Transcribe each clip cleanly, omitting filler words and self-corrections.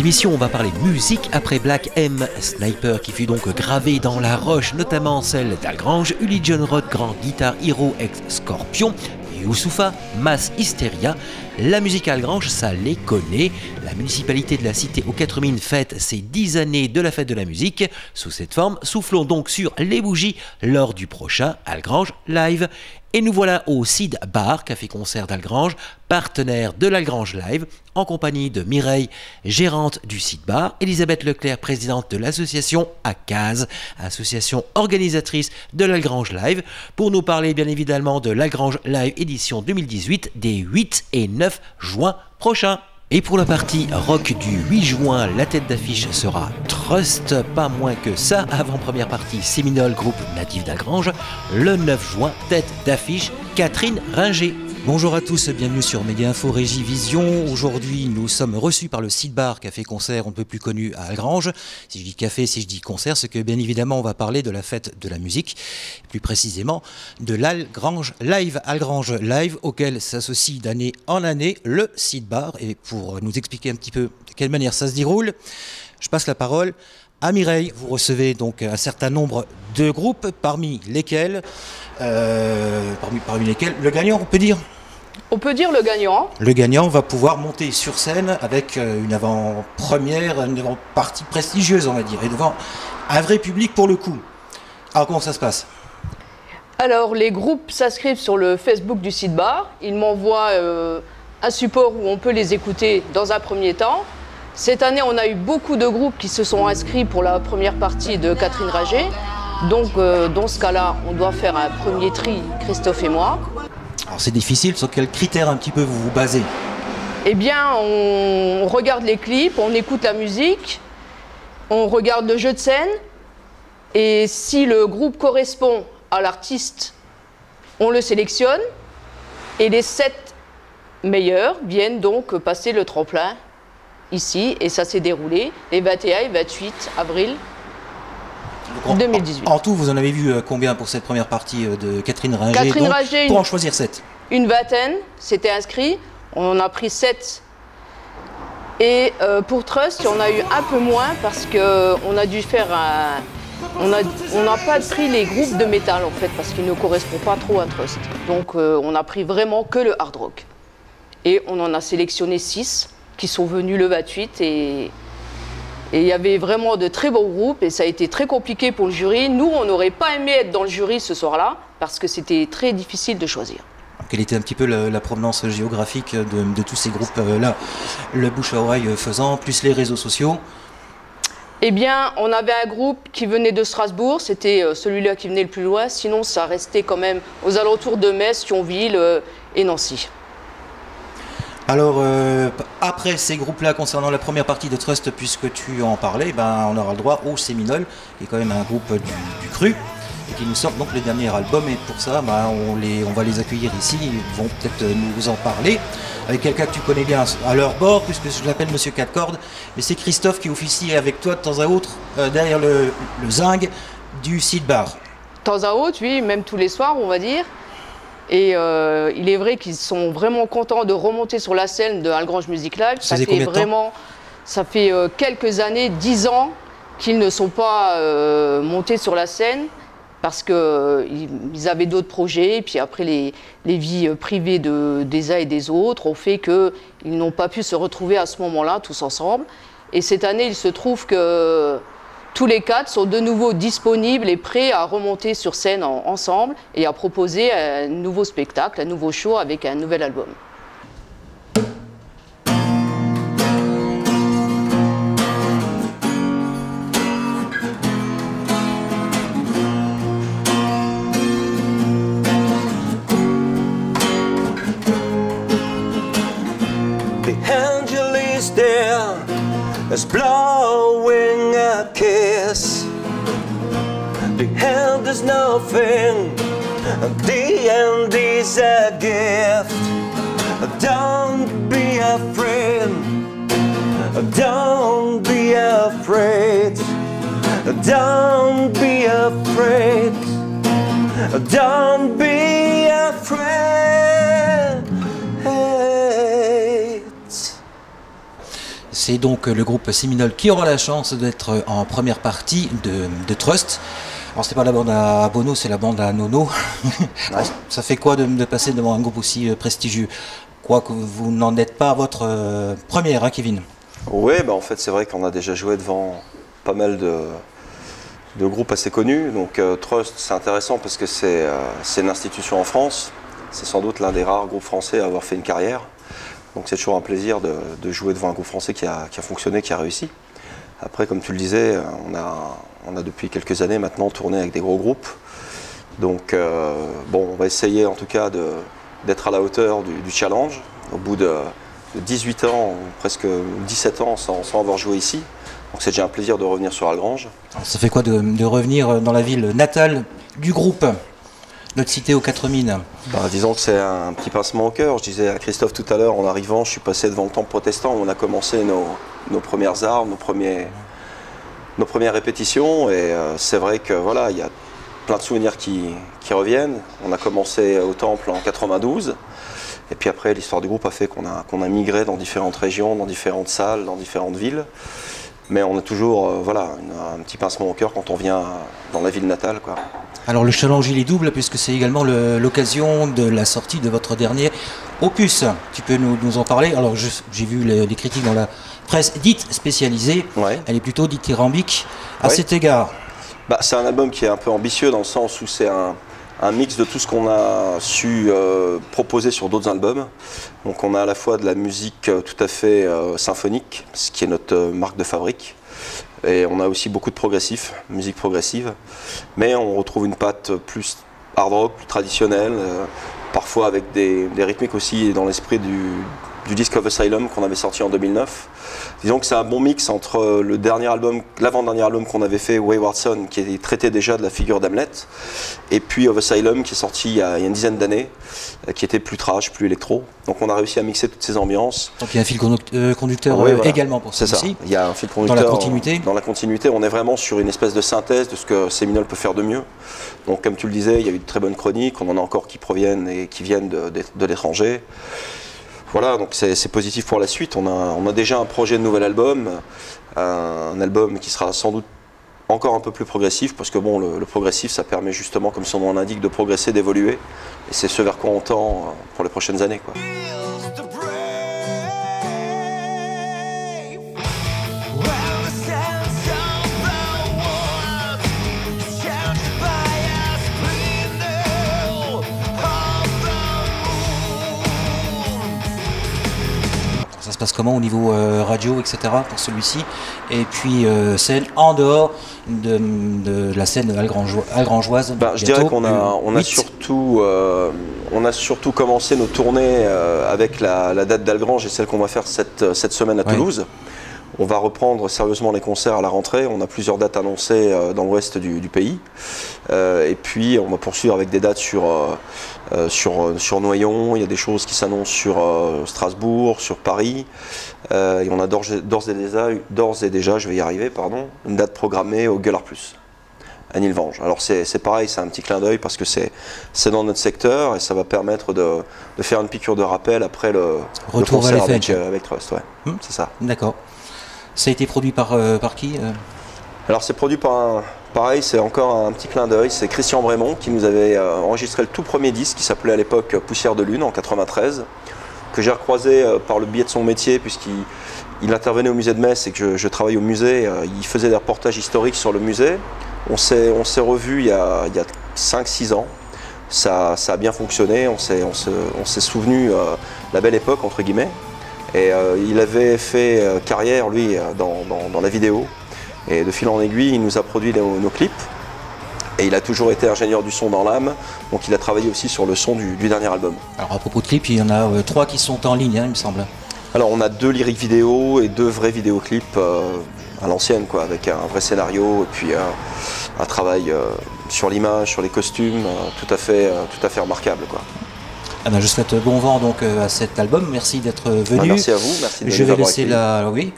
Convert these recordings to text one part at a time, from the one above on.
émission, on va parler musique après Black M, Sniper qui fut donc gravé dans la roche, notamment celle d'Algrange, Uli John Roth, grand guitar hero ex-Scorpion, Youssoupha, Mass Hysteria. La musique Algrange, ça les connaît. La municipalité de la cité aux 4 mines fête ses 10 années de la fête de la musique. Sous cette forme, soufflons donc sur les bougies lors du prochain Algrange Live. Et nous voilà au Sid Bar, café-concert d'Algrange, partenaire de l'Algrange Live, en compagnie de Mireille, gérante du Sid Bar, Elisabeth Leclerc, présidente de l'association ACAS, association organisatrice de l'Algrange Live, pour nous parler bien évidemment de l'Algrange Live édition 2018 des 8 et 9 juin prochains. Et pour la partie rock du 8 juin, la tête d'affiche sera Trust, pas moins que ça. Avant-première partie, Séminole, groupe natif d'Algrange. Le 9 juin, tête d'affiche, Catherine Ringer. Bonjour à tous, bienvenue sur Méga Info Régie Vision. Aujourd'hui, nous sommes reçus par le Sid Bar, café-concert on ne peut plus connu à Algrange. Si je dis café, si je dis concert, c'est que bien évidemment on va parler de la fête de la musique, plus précisément de l'Algrange Live. Algrange Live auquel s'associe d'année en année le Sid Bar. Et pour nous expliquer un petit peu de quelle manière ça se déroule, je passe la parole à Mireille. Vous recevez donc un certain nombre de groupes, parmi lesquels le gagnant, on peut dire. On peut dire le gagnant. Le gagnant va pouvoir monter sur scène avec une avant-première, une avant-partie prestigieuse, on va dire, et devant un vrai public pour le coup. Alors comment ça se passe? Alors les groupes s'inscrivent sur le Facebook du Sid Bar. Ils m'envoient un support où on peut les écouter dans un premier temps. Cette année, on a eu beaucoup de groupes qui se sont inscrits pour la première partie de Catherine Ringer. Donc, dans ce cas-là, on doit faire un premier tri, Christophe et moi. Alors, c'est difficile. Sur quels critères un petit peu vous vous basez? Eh bien, on regarde les clips, on écoute la musique, on regarde le jeu de scène. Et si le groupe correspond à l'artiste, on le sélectionne. Et les 7 meilleurs viennent donc passer le tremplin ici, et ça s'est déroulé les 21 et 28 avril 2018. En tout, vous en avez vu combien pour cette première partie de Catherine Ringer? Catherine Ringer, pour en choisir 7. Une vingtaine s'étaient inscrits, on en a pris 7. Et pour Trust, on a eu un peu moins parce qu'on a dû faire un... On n'a pas pris les groupes de métal en fait, parce qu'ils ne correspondent pas trop à Trust. Donc on a pris vraiment que le hard rock. Et on en a sélectionné 6 qui sont venus le 28 et il y avait vraiment de très beaux groupes et ça a été très compliqué pour le jury. Nous, on n'aurait pas aimé être dans le jury ce soir-là parce que c'était très difficile de choisir. Quelle était un petit peu la provenance géographique de tous ces groupes-là, le bouche à oreille faisant, plus les réseaux sociaux? Eh bien, on avait un groupe qui venait de Strasbourg, c'était celui-là qui venait le plus loin, sinon ça restait quand même aux alentours de Metz, Thionville et Nancy. Alors, après ces groupes-là, concernant la première partie de Trust, puisque tu en parlais, ben, on aura le droit au Séminole, qui est quand même un groupe du cru, et qui nous sort donc le dernier album. Et pour ça, ben, on va les accueillir ici, ils vont peut-être nous en parler, avec quelqu'un que tu connais bien à leur bord, puisque je l'appelle Monsieur 4 cordes, mais c'est Christophe qui officie avec toi de temps à autre, derrière le zinc du Sid Bar. De temps à autre, oui, même tous les soirs, on va dire. Et il est vrai qu'ils sont vraiment contents de remonter sur la scène de Algrange Music Live. Ça fait quelques années, 10 ans, qu'ils ne sont pas montés sur la scène parce qu'ils avaient d'autres projets. Et puis après, les vies privées des uns et des autres ont fait qu'ils n'ont pas pu se retrouver à ce moment-là tous ensemble. Et cette année, il se trouve que tous les 4 sont de nouveau disponibles et prêts à remonter sur scène ensemble et à proposer un nouveau spectacle, un nouveau show avec un nouvel album. The angel is there, is blowing a kiss. The end is nothing, the end is a gift. Don't be afraid, don't be afraid, don't be afraid, don't be afraid. C'est donc le groupe Seminole qui aura la chance d'être en première partie de Trust. Alors c'est pas la bande à Bono, c'est la bande à Nono. Ouais. Ça fait quoi de passer devant un groupe aussi prestigieux? Quoique vous n'en êtes pas à votre première, hein, Kevin? Oui, bah en fait c'est vrai qu'on a déjà joué devant pas mal de groupes assez connus. Donc Trust, c'est intéressant parce que c'est une institution en France. C'est sans doute l'un des rares groupes français à avoir fait une carrière. Donc c'est toujours un plaisir de jouer devant un groupe français qui a fonctionné, qui a réussi. Après, comme tu le disais, on a depuis quelques années maintenant tourné avec des gros groupes. Donc bon, on va essayer en tout cas d'être à la hauteur du challenge. Au bout de 18 ans, presque 17 ans sans avoir joué ici. Donc c'est déjà un plaisir de revenir sur Algrange. Alors, ça fait quoi de revenir dans la ville natale du groupe, notre cité aux 4 mines? Disons que c'est un petit pincement au cœur. Je disais à Christophe tout à l'heure, en arrivant, je suis passé devant le temple protestant où on a commencé nos premières armes, nos premières répétitions. Et c'est vrai que voilà, il y a plein de souvenirs qui reviennent. On a commencé au temple en 92. Et puis après, l'histoire du groupe a fait qu'on a migré dans différentes régions, dans différentes salles, dans différentes villes. Mais on a toujours voilà, un petit pincement au cœur quand on vient dans la ville natale, quoi. Alors le challenge il est double puisque c'est également l'occasion de la sortie de votre dernier opus. Tu peux nous en parler? Alors j'ai vu les critiques dans la presse dite spécialisée, ouais. Elle est plutôt dithyrambique à ouais. Cet égard. C'est un album qui est un peu ambitieux dans le sens où c'est un mix de tout ce qu'on a su proposer sur d'autres albums. Donc on a à la fois de la musique tout à fait symphonique, ce qui est notre marque de fabrique. Et on a aussi beaucoup de progressif, musique progressive. Mais on retrouve une patte plus hard rock, plus traditionnelle, parfois avec des rythmiques aussi dans l'esprit du disque of Asylum qu'on avait sorti en 2009. Disons que c'est un bon mix entre le dernier album, l'avant-dernier album qu'on avait fait, Wayward Son, qui traitait déjà de la figure d'Hamlet, et puis of Asylum qui est sorti il y a une dizaine d'années, qui était plus trash, plus électro. Donc on a réussi à mixer toutes ces ambiances. Donc il y a un fil conducteur oui, voilà. Également pour celui-ci. C'est ça, il y a un fil conducteur dans la continuité. Dans la continuité, on est vraiment sur une espèce de synthèse de ce que Seminole peut faire de mieux. Donc comme tu le disais, il y a eu de très bonnes chroniques, on en a encore qui proviennent et qui viennent de l'étranger. Voilà, donc c'est positif pour la suite. On a déjà un projet de nouvel album, un album qui sera sans doute encore un peu plus progressif, parce que bon, le progressif, ça permet justement, comme son nom l'indique, de progresser, d'évoluer. Et c'est ce vers quoi on tend pour les prochaines années, quoi. Ça se passe comment au niveau radio, etc. pour celui-ci? Et puis scène en dehors de la scène algrangeoise. Je dirais qu'on a surtout commencé nos tournées avec la date d'Algrange et celle qu'on va faire cette semaine à Toulouse. On va reprendre sérieusement les concerts à la rentrée. On a plusieurs dates annoncées dans l'ouest du pays. Et puis on va poursuivre avec des dates sur Noyon. Il y a des choses qui s'annoncent sur Strasbourg, sur Paris. Et on a d'ores et déjà, je vais y arriver, pardon, une date programmée au Gueulard Plus, à Nilvange. Alors c'est pareil, c'est un petit clin d'œil parce que c'est dans notre secteur et ça va permettre de faire une piqûre de rappel après le concert avec Trust. Ouais. C'est ça. D'accord. Ça a été produit par qui Alors c'est produit par pareil, c'est encore un petit clin d'œil, c'est Christian Brémond qui nous avait enregistré le tout premier disque qui s'appelait à l'époque Poussière de Lune en 93, que j'ai recroisé par le biais de son métier puisqu'il intervenait au musée de Metz et que je travaille au musée, il faisait des reportages historiques sur le musée. On s'est revus il y a 5-6 ans, ça a bien fonctionné, on s'est souvenu la belle époque entre guillemets. Et il avait fait carrière, lui, dans la vidéo. Et de fil en aiguille, il nous a produit nos clips. Et il a toujours été ingénieur du son dans l'âme. Donc il a travaillé aussi sur le son du dernier album. Alors à propos de clips, il y en a 3 qui sont en ligne, hein, il me semble. Alors on a 2 lyriques vidéo et 2 vrais vidéoclips à l'ancienne, quoi, avec un vrai scénario et puis un travail sur l'image, sur les costumes, tout à fait remarquable, quoi. Je souhaite bon vent donc à cet album. Merci d'être venu. Merci à vous. Merci de Je vais laisser oui.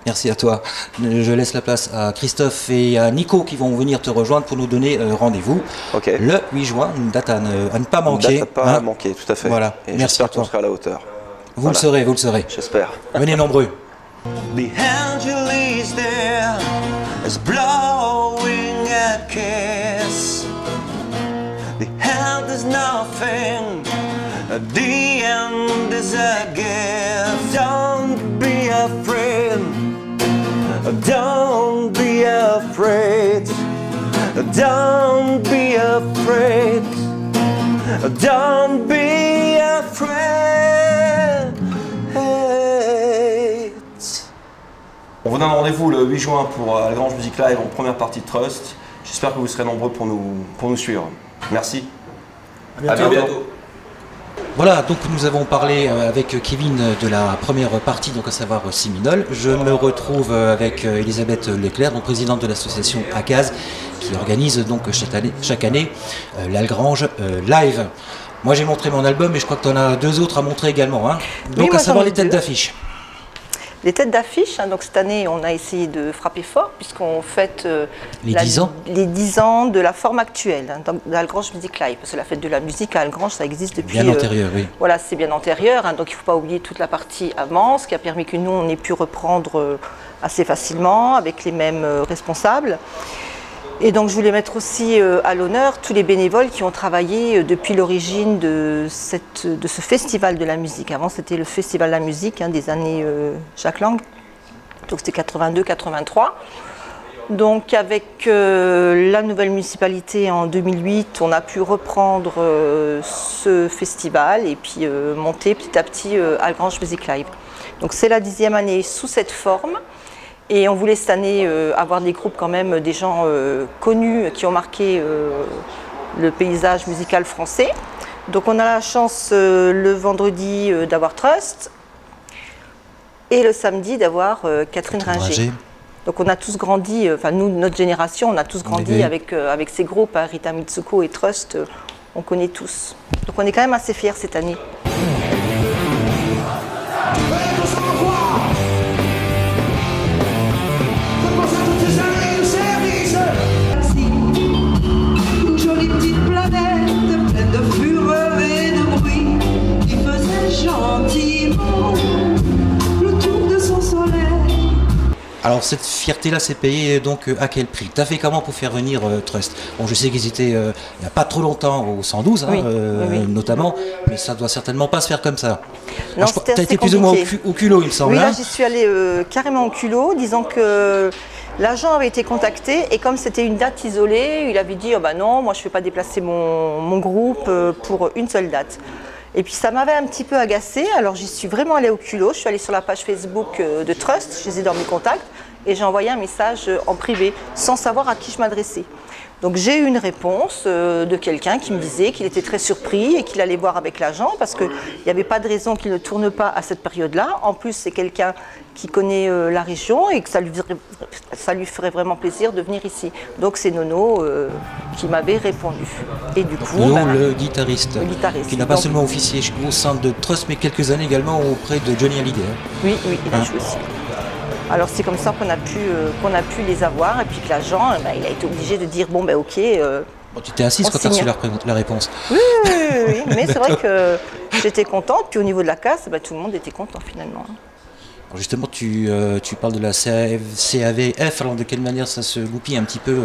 Merci à toi. Je laisse la place à Christophe et à Nico qui vont venir te rejoindre pour nous donner rendez-vous le 8 juin, une date à ne pas manquer. Une date à pas manquer, tout à fait. Voilà. Et merci à toi. J'espère qu'on sera à la hauteur. Vous le serez. J'espère. Venez nombreux. The angel is there, is blowing a kiss. The end is nothing, the end is a gift. Don't be afraid, don't be afraid, don't be afraid, don't be afraid. On vous donne rendez-vous le 8 juin pour la Grange Music Live en première partie de Trust. J'espère que vous serez nombreux pour nous suivre. Merci. À bientôt. Voilà, donc nous avons parlé avec Kevin de la première partie, donc à savoir Siminol. Je me retrouve avec Elisabeth Leclerc, donc présidente de l'association ACAZ, qui organise donc chaque année l'Algrange Live. Moi j'ai montré mon album, et je crois que tu en as deux autres à montrer également. Hein. Donc oui, à savoir les têtes d'affiche. Les têtes d'affiche, hein, donc cette année on a essayé de frapper fort puisqu'on fête les 10 ans de la forme actuelle hein, de l'Algrange Music Live, parce que la fête de la musique à Algrange ça existe depuis... Bien antérieur, oui. Voilà, c'est bien antérieur, hein, donc il ne faut pas oublier toute la partie avant, ce qui a permis que nous on ait pu reprendre assez facilement avec les mêmes responsables. Et donc je voulais mettre aussi à l'honneur tous les bénévoles qui ont travaillé depuis l'origine de ce festival de la musique. Avant c'était le festival de la musique hein, des années Jacques Lang, donc c'était 82-83. Donc avec la nouvelle municipalité en 2008, on a pu reprendre ce festival et puis monter petit à petit Algrange Music Live. Donc c'est la 10e année sous cette forme. Et on voulait cette année avoir des groupes quand même, des gens connus qui ont marqué le paysage musical français. Donc on a la chance le vendredi d'avoir Trust et le samedi d'avoir Catherine Ringer. Donc on a tous grandi, enfin nous, notre génération, on a tous grandi avec ces groupes, hein, Rita Mitsuko et Trust, on connaît tous. Donc on est quand même assez fiers cette année. Alors cette fierté-là, c'est payé donc à quel prix? Tu as fait comment pour faire venir Trust? Bon, je sais qu'ils étaient il n'y a pas trop longtemps au 112, oui, oui. Notamment, mais ça doit certainement pas se faire comme ça. Non, tu as été plus ou moins au culot, il me semble. Oui, là j'y suis allée carrément au culot, disant que l'agent avait été contacté et comme c'était une date isolée, il avait dit oh bah non, moi je ne vais pas déplacer mon groupe pour une seule date. Et puis ça m'avait un petit peu agacée, alors j'y suis vraiment allée au culot, je suis allée sur la page Facebook de Trust, je les ai dans mes contacts et j'ai envoyé un message en privé sans savoir à qui je m'adressais. Donc j'ai eu une réponse de quelqu'un qui me disait qu'il était très surpris et qu'il allait voir avec l'agent parce qu'il n'y avait pas de raison qu'il ne tourne pas à cette période-là. En plus c'est quelqu'un qui connaît la région et que ça lui ferait vraiment plaisir de venir ici. Donc c'est Nono qui m'avait répondu. Et du coup, le guitariste, qui n'a pas seulement officié au sein de Trust mais quelques années également auprès de Johnny Hallyday. Oui, oui, il a joué aussi. Alors c'est comme ça qu'on a pu les avoir et puis que l'agent, il a été obligé de dire bon ben ok. Bon, tu t'es assise quand tu as reçu la réponse. Oui, mais c'est vrai que j'étais contente, puis au niveau de la casse, tout le monde était content finalement. Alors justement, tu parles de la CAVF, alors de quelle manière ça se goupille un petit peu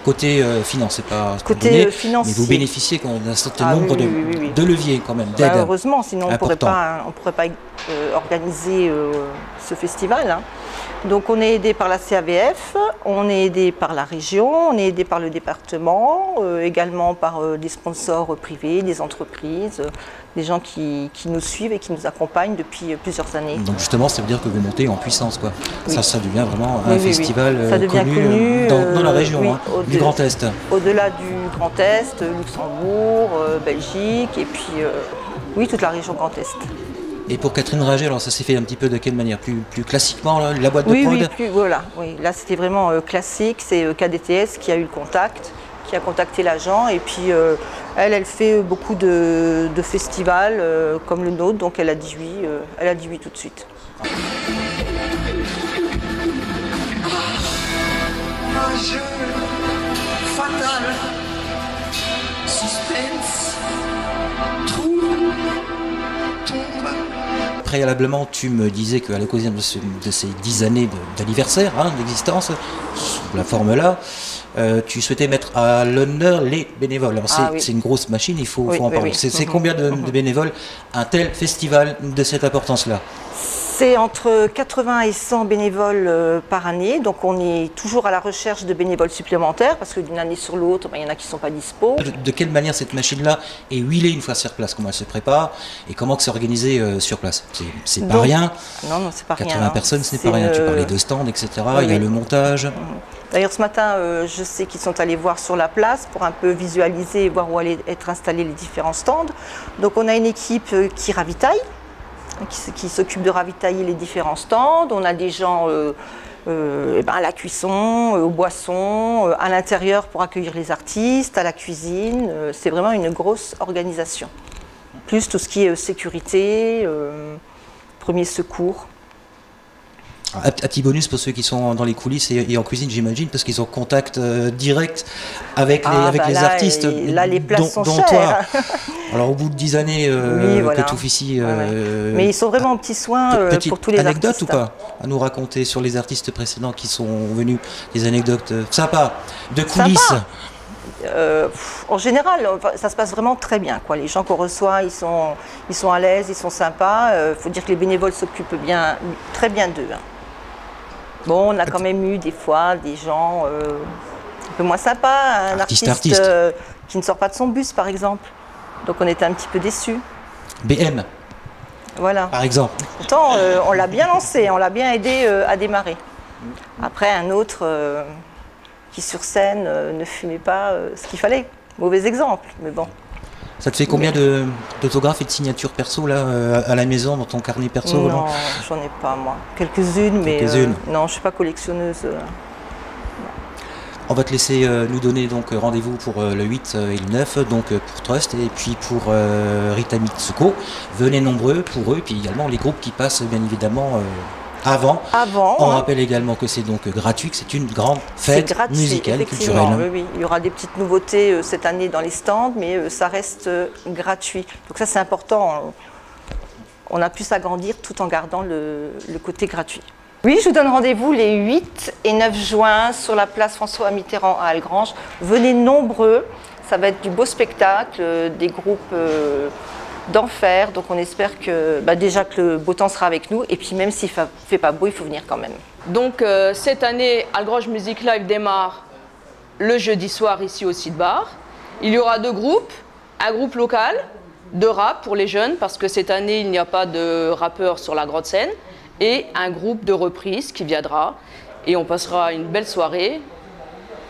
côté finance, c'est pas côté financier. Mais vous bénéficiez d'un certain nombre de leviers quand même, d'aide. Heureusement, sinon on ne pourrait pas organiser ce festival. Hein. Donc on est aidé par la CAVF, on est aidé par la région, on est aidé par le département, également par des sponsors privés, des entreprises, des gens qui nous suivent et qui nous accompagnent depuis plusieurs années. Donc justement, ça veut dire que vous montez en puissance, quoi. Oui. Ça devient vraiment un festival connu dans la région du Grand Est. Au-delà du Grand Est, Luxembourg, Belgique et puis oui, toute la région Grand Est. Et pour Catherine Ringer, alors ça s'est fait un petit peu de quelle manière? Plus classiquement, là, la boîte de prod? Oui, là c'était vraiment classique, c'est KDTS qui a eu le contact, qui a contacté l'agent et puis elle fait beaucoup de festivals comme le nôtre, donc elle a dit oui tout de suite. Un jeu fatal, suspense, trouble, tombe. préalablement, tu me disais qu'à l'occasion de ces 10 années d'anniversaire d'existence, sous la forme-là, tu souhaitais mettre à l'honneur les bénévoles. C'est une grosse machine, il faut en parler. C'est combien de bénévoles un tel festival de cette importance-là? C'est entre 80 et 100 bénévoles par année, donc on est toujours à la recherche de bénévoles supplémentaires, parce que d'une année sur l'autre, il y en a qui ne sont pas dispo. De quelle manière cette machine-là est huilée une fois sur place? Comment elle se prépare et comment c'est organisé sur place? C'est pas rien. Non, c'est pas 80 rien. 80 personnes, ce n'est pas rien. Tu parlais de stands, etc. Il y a le montage. D'ailleurs, ce matin, je sais qu'ils sont allés voir sur la place pour un peu visualiser et voir où allaient être installés les différents stands. Donc on a une équipe qui ravitaille, qui s'occupe de ravitailler les différents stands. On a des gens à la cuisson, aux boissons, à l'intérieur pour accueillir les artistes, à la cuisine. C'est vraiment une grosse organisation. Plus tout ce qui est sécurité, premier secours. Un petit bonus pour ceux qui sont dans les coulisses et en cuisine, j'imagine, parce qu'ils ont contact direct avec les artistes. Là, les places sont chères. Toi. Alors, au bout de 10 années que tu officies... Mais ils sont vraiment en petits soins pour tous les artistes. Anecdote ou pas à nous raconter sur les artistes précédents qui sont venus? Des anecdotes sympas, de coulisses? En général, ça se passe vraiment très bien, quoi. Les gens qu'on reçoit, ils sont à l'aise, ils sont sympas. Faut dire que les bénévoles s'occupent très bien d'eux. Bon, on a quand même eu des fois des gens un peu moins sympas. Un artiste. Qui ne sort pas de son bus, par exemple. Donc on était un petit peu déçus. BM. Voilà. Par exemple. Pourtant, on l'a bien lancé, on l'a bien aidé à démarrer. Après, un autre qui sur scène ne fumait pas ce qu'il fallait. Mauvais exemple, mais bon. Ça te fait combien d'autographes et de signatures perso là, à la maison, dans ton carnet perso? Non, j'en ai pas moi. Quelques-unes, mais non, je ne suis pas collectionneuse. On va te laisser nous donner donc rendez-vous pour le 8 et le 9, donc pour Trust et puis pour Rita Mitsuko. Venez nombreux pour eux, puis également les groupes qui passent bien évidemment avant. On rappelle également que c'est donc gratuit, que c'est une grande fête musicale, culturelle. Oui. Il y aura des petites nouveautés cette année dans les stands, mais ça reste gratuit. Donc ça c'est important. On a pu s'agrandir tout en gardant le côté gratuit. Oui, je vous donne rendez-vous les 8 et 9 juin sur la place François Mitterrand à Algrange. Venez nombreux, ça va être du beau spectacle, des groupes d'enfer. Donc on espère que déjà que le beau temps sera avec nous. Et puis même s'il ne fait pas beau, il faut venir quand même. Donc cette année, Algrange Music Live démarre le jeudi soir ici au Seed Bar. Il y aura 2 groupes, un groupe local de rap pour les jeunes, parce que cette année il n'y a pas de rappeurs sur la grande scène, et un groupe de reprise qui viendra. Et on passera une belle soirée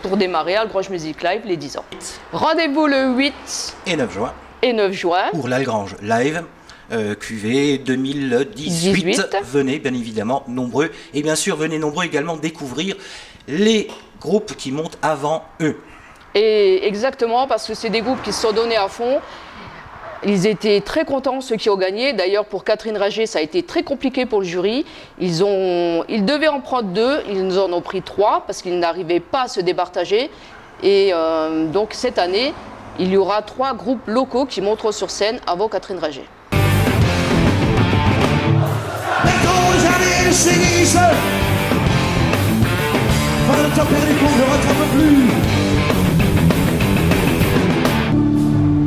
pour démarrer Algrange Music Live les 10 ans. Rendez-vous le 8 et 9 juin. Pour l'Algrange Live, QV 2018. Venez bien évidemment nombreux. Et bien sûr, venez nombreux également découvrir les groupes qui montent avant eux. Et exactement, parce que c'est des groupes qui se sont donnés à fond. Ils étaient très contents, ceux qui ont gagné. D'ailleurs, pour Catherine Rager, ça a été très compliqué pour le jury. Ils devaient en prendre 2, ils nous en ont pris 3 parce qu'ils n'arrivaient pas à se départager. Et donc cette année, il y aura 3 groupes locaux qui monteront sur scène avant Catherine Rager.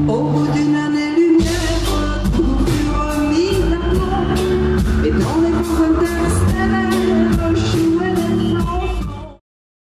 Au bout d'une année-lumière, tout fut remis à plat. Et dans les grands intérêts